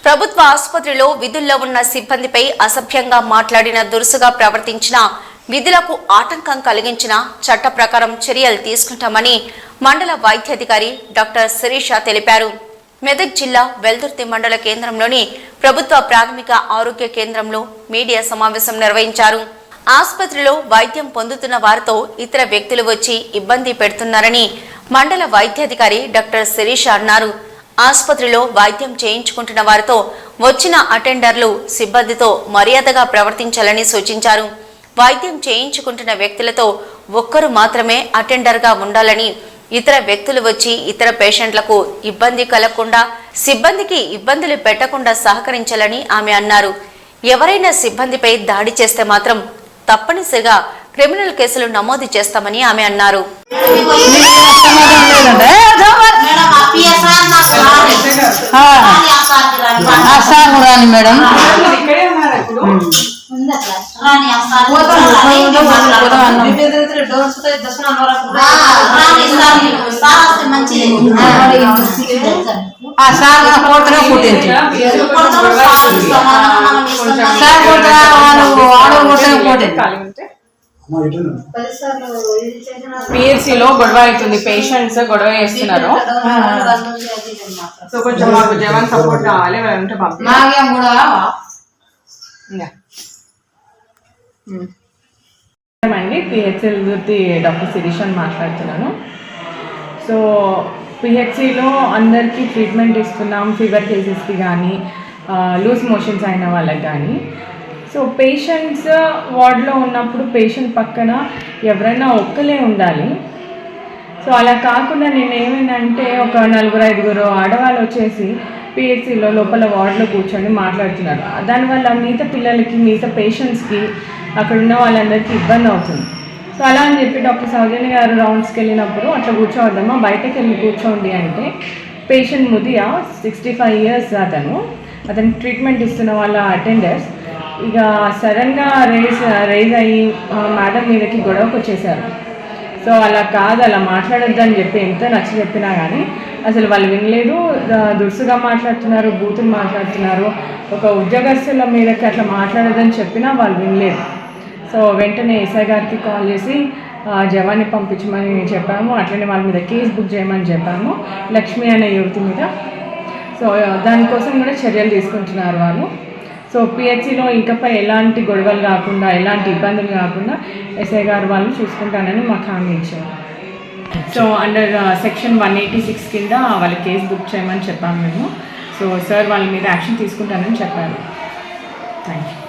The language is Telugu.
ప్రభుత్వ ఆసుపత్రిలో విధుల్లో ఉన్న సిబ్బందిపై అసభ్యంగా మాట్లాడిన, దురుసుగా ప్రవర్తించిన, విధులకు ఆటంకం కలిగించిన చట్ట ప్రకారం చర్యలు తీసుకుంటామని మండల వైద్యాధికారి డాక్టర్ శిరీష తెలిపారు. మెదక్ జిల్లా వెల్దుర్తి మండల కేంద్రంలోని ప్రభుత్వ ప్రాథమిక ఆరోగ్య కేంద్రంలో మీడియా సమావేశం నిర్వహించారు. ఆసుపత్రిలో వైద్యం పొందుతున్న వారితో ఇతర వ్యక్తులు వచ్చి ఇబ్బంది పెడుతున్నారని మండల వైద్యాధికారి డాక్టర్ శిరీష అన్నారు. ఆసుపత్రిలో వైద్యం చేయించుకుంటున్న వారితో వచ్చిన అటెండర్లు సిబ్బందితో మర్యాదగా ప్రవర్తించాలని సూచించారు. వైద్యం చేయించుకుంటున్న వ్యక్తులతో ఒక్కరు మాత్రమే అటెండర్గా ఉండాలని, ఇతర వ్యక్తులు వచ్చి ఇతర పేషెంట్లకు ఇబ్బంది కలగకుండా, సిబ్బందికి ఇబ్బందులు పెట్టకుండా సహకరించాలని ఆమె అన్నారు. ఎవరైనా సిబ్బందిపై దాడి చేస్తే మాత్రం తప్పనిసరిగా క్రిమినల్ కేసులు నమోదు చేస్తామని ఆమె అన్నారు. పిహెచ్సిలో గొడవ అవుతుంది, పేషెంట్స్ గొడవ చేస్తున్నారు. సో కొంచెం మాకు జవాన్ సపోర్ట్ కావాలి, ఉంటే అండి. పిహెచ్సి డాక్టర్ శిరీష్ అని మాట్లాడుతున్నాను. సో పిహెచ్సిలో అందరికీ ట్రీట్మెంట్ ఇస్తున్నాం, ఫీవర్ కేసెస్కి కానీ, లూజ్ మోషన్స్ అయిన వాళ్ళకి కానీ. సో పేషెంట్స్ వార్డులో ఉన్నప్పుడు పేషెంట్ పక్కన ఎవరైనా ఒక్కలే ఉండాలి. సో అలా కాకుండా నేను ఏమైందంటే ఒక 4-5 ఆడవాళ్ళు వచ్చేసి పిహెచ్సిలో లోపల వార్డులో కూర్చొని మాట్లాడుతున్నారు. దానివల్ల మిగతా పిల్లలకి, మిగతా పేషెంట్స్కి, అక్కడ ఉన్న వాళ్ళందరికీ ఇబ్బంది అవుతుంది. సో అలా అని చెప్పి డాక్టర్ సౌజన్య గారు రౌండ్స్కి వెళ్ళినప్పుడు అట్లా కూర్చోవద్దమ్మా, బయటకు వెళ్ళి కూర్చోండి అంటే, పేషెంట్ ముదియా 65 years అతను ట్రీట్మెంట్ ఇస్తున్న వాళ్ళ అటెండర్స్ ఇక సడన్గా రైజ్ అయ్యి మేడం మీదకి గొడవకు వచ్చేసారు. సో అలా కాదు, అలా మాట్లాడొద్దని చెప్పి ఎంత నచ్చ చెప్పినా కానీ అసలు వాళ్ళు వినలేదు. దురుసుగా మాట్లాడుతున్నారు, బూతులు మాట్లాడుతున్నారు. ఒక ఉద్యోగస్తుల మీదకి అట్లా మాట్లాడొద్దని చెప్పినా వాళ్ళు వినలేదు. సో వెంటనే ఎస్ఐ గారికి కాల్ చేసి జవాన్ని పంపించమని చెప్పాము. అట్లనే వాళ్ళ మీద కేసు బుక్ చేయమని చెప్పాము, లక్ష్మి అనే యువతి మీద. సో దానికోసం కూడా చర్యలు తీసుకుంటున్నారు వాళ్ళు. సో పిహెచ్సిలో ఇంకపై ఎలాంటి గొడవలు కాకుండా, ఎలాంటి ఇబ్బందులు కాకుండా ఎస్ఐ గారు వాళ్ళు చూసుకుంటానని మాకు హామీ ఇచ్చారు. సో అండర్ సెక్షన్ 186 కింద వాళ్ళ కేసు బుక్ చేయమని చెప్పాము మేము. సో సార్ వాళ్ళ మీద యాక్షన్ తీసుకుంటానని చెప్పారు. Thank you.